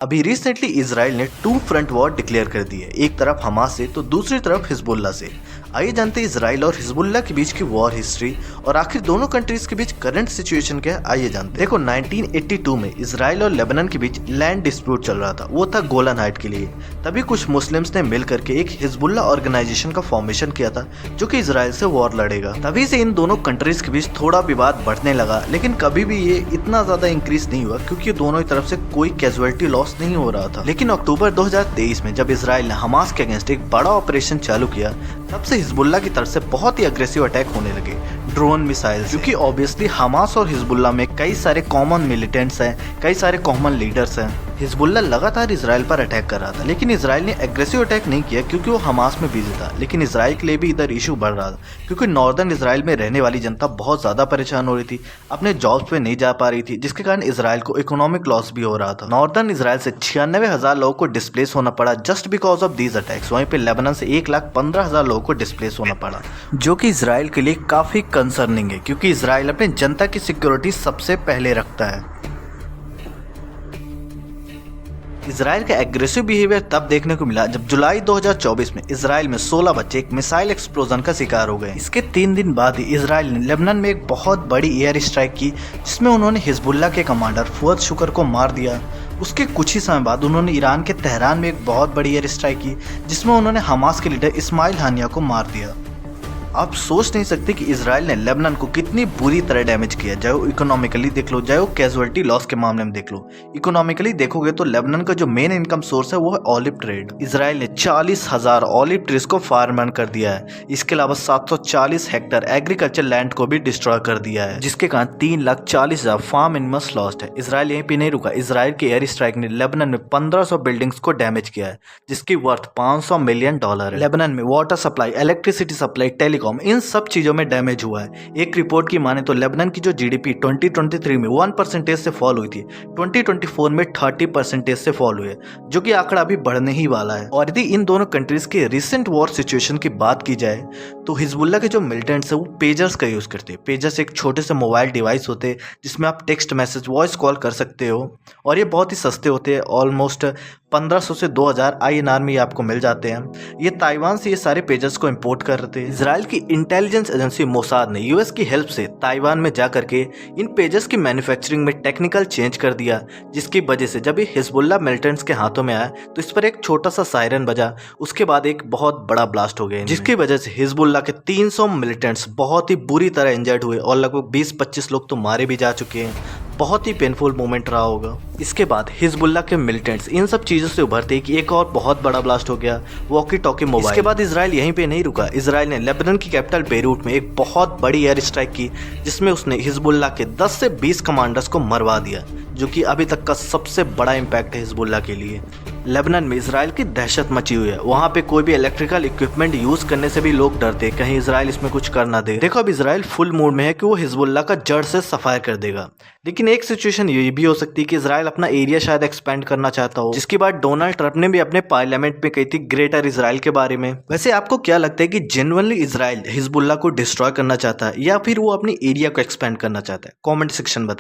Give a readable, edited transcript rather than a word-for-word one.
अभी recently Israel ने 2 front war declare कर दी है, एक तरफ हमास से तो दूसरी तरफ हिजबुल्लाह से। आइए जानते हैं इसराइल और हिजबुल्लाह के बीच की वॉर हिस्ट्री और आखिर दोनों कंट्रीज के बीच करंट सिचुएशन क्या है। आइए जानते हैं। देखो 1982 में इसराइल और लेबनान के बीच लैंड डिस्प्यूट चल रहा था, वो था गोलन हाइट के लिए। तभी कुछ मुस्लिम्स ने मिल करके एक हिजबुल्लाह ऑर्गेनाइजेशन का फॉर्मेशन किया था जो कि इसराइल से वॉर लड़ेगा। तभी से इन दोनों कंट्रीज के बीच थोड़ा विवाद बढ़ने लगा, लेकिन कभी भी ये इतना ज्यादा इंक्रीज नहीं हुआ क्योंकि दोनों तरफ से कोई कैजुअलिटी लॉस नहीं हो रहा था। लेकिन अक्टूबर 2023 में जब इसराइल ने हमास के अगेंस्ट एक बड़ा ऑपरेशन चालू किया, तब से हिजबुल्लाह की तरफ से बहुत ही अग्रेसिव अटैक होने लगे ड्रोन मिसाइल, क्योंकि ऑब्वियसली हमास और हिजबुल्लाह में कई सारे कॉमन मिलिटेंट्स हैं, कई सारे कॉमन लीडर्स हैं। हिजबुल्लाह लगातार इसराइल पर अटैक कर रहा था, लेकिन इसराइल ने एग्रेसिव अटैक नहीं किया क्योंकि वो हमास में बिजी था। लेकिन इसराइल के लिए भी इधर इशू बढ़ रहा था क्योंकि नॉर्दर्न इसराइल में रहने वाली जनता बहुत ज्यादा परेशान हो रही थी, अपने जॉब्स पे नहीं जा पा रही थी, जिसके कारण इसराइल को इकोनॉमिक लॉस भी हो रहा था। नॉर्दर्न इसराइल से 96,000 लोगों को डिस्प्लेस होना पड़ा just because of these attacks. वहीं पे लेबनान से 1,15,000 लोगों को डिस्प्लेस होना पड़ा, जो कि इसराइल के लिए काफी कंसर्निंग है क्योंकि इसराइल अपने जनता की सिक्योरिटी सबसे पहले रखता है। इसराइल का एग्रेसिव बिहेवियर तब देखने को मिला जब जुलाई 2024 में इसराइल में 16 बच्चे एक मिसाइल एक्सप्लोजन का शिकार हो गए। इसके 3 दिन बाद ही इसराइल ने लेबनान में एक बहुत बड़ी एयर स्ट्राइक की, जिसमें उन्होंने हिजबुल्लाह के कमांडर फुअद शुक्र को मार दिया। उसके कुछ ही समय बाद उन्होंने ईरान के तेहरान में एक बहुत बड़ी एयर स्ट्राइक की, जिसमें उन्होंने हमास के लीडर इस्माइल हानिया को मार दिया। आप सोच नहीं सकते कि इसराइल ने लेबनान को कितनी बुरी तरह डैमेज किया, चाहे वो इकोनॉमिकली देख लो, चाहे वो कैजुअलिटी लॉस के मामले में देख लो। इकोनॉमिकली देखोगे तो लेबनान का जो मेन इनकम सोर्स है वो है ऑलिव ट्रेड। इसराइल ने 40,000 ऑलिव ट्रीज को फार्म बर्न कर दिया है। इसके अलावा 740 हेक्टर एग्रीकल्चर लैंड को भी डिस्ट्रॉय कर दिया है, जिसके कारण 3,40,000 फार्म एनिमल्स लॉस्ट है। इसराइल यहीं पे नहीं रुका, इसराइल की एयर स्ट्राइक ने लेबनान में 1500 बिल्डिंग्स को डैमेज किया है, जिसकी वर्थ $500 मिलियन है। लेबनान में water supply, electricity supply, telecom, इन सब चीजों में डैमेज हुआ है। एक रिपोर्ट की माने तो लेबनान की जो जीडीपी 2023 में 1% से फॉल हुई थी, 2024 में 30% से फॉल हुई है, जो कि आंकड़ा अभी बढ़ने ही वाला है। और यदि इन दोनों कंट्रीज के रिसेंट वॉर सिचुएशन की बात की जाए तो हिजबुल्लाह के जो मिलिटेंट्स है वो पेजर्स का यूज करते हैं। पेजर्स एक छोटे से मोबाइल डिवाइस होते हैं जिसमें आप टेक्स्ट मैसेज, वॉइस कॉल कर सकते हो, और ये बहुत ही सस्ते होते हैं। ऑलमोस्ट 1500 से 2000 INR में ये आपको मिल जाते हैं। ये ताइवान से ये सारे पेजर्स को इंपोर्ट कर रहे थे। इसराइल की इंटेलिजेंस एजेंसी मोसाद ने यूएस की हेल्प से ताइवान में जा करके इन पेजर्स की मैन्युफैक्चरिंग में टेक्निकल चेंज कर दिया, जिसकी वजह से जब ये हिजबुल्लाह मिलिटेंट्स के हाथों में आया तो इस पर एक छोटा सा सायरन बजा, उसके बाद एक बहुत बड़ा ब्लास्ट हो गया, जिसकी वजह से हिजबुल्लाह के 300 मिलिटेंट्स बहुत ही बुरी तरह इंजर्ड हुए और लगभग 20-25 लोग तो मारे भी जा चुके हैं। बहुत ही पेनफुल मोमेंट रहा होगा। इसके बाद हिजबुल्लाह के मिलिटेंट्स इन सब चीजों से उभरते कि एक और बहुत बड़ा ब्लास्ट हो गया, वॉकी टॉकी मोबाइल। इसके बाद इसराइल यहीं पे नहीं रुका, इसराइल ने लेबनान की कैपिटल बेरूट में एक बहुत बड़ी एयर स्ट्राइक की, जिसमें उसने हिजबुल्लाह के 10 से 20 कमांडर्स को मरवा दिया, जो कि अभी तक का सबसे बड़ा इम्पैक्ट है हिजबुल्लाह के लिए। लेबनान में इसराइल की दहशत मची हुई है, वहाँ पे कोई भी इलेक्ट्रिकल इक्विपमेंट यूज करने से भी लोग डरते हैं कहीं इसराइल इसमें कुछ कर ना दे। देखो अब इसराइल फुल मूड में है कि वो हिजबुल्लाह का जड़ से सफाया कर देगा, लेकिन एक सिचुएशन ये भी हो सकती है कि इसराइल अपना एरिया शायद एक्सपेंड करना चाहता हो, जिसकी बात डोनाल्ड ट्रंप ने भी अपने पार्लियामेंट में कही थी ग्रेटर इसराइल के बारे में। वैसे आपको क्या लगता है कि जेन्युइनली इसराइल हिजबुल्लाह को डिस्ट्रॉय करना चाहता है या फिर वो अपनी एरिया को एक्सपेंड करना चाहता है? कॉमेंट सेक्शन बताइए।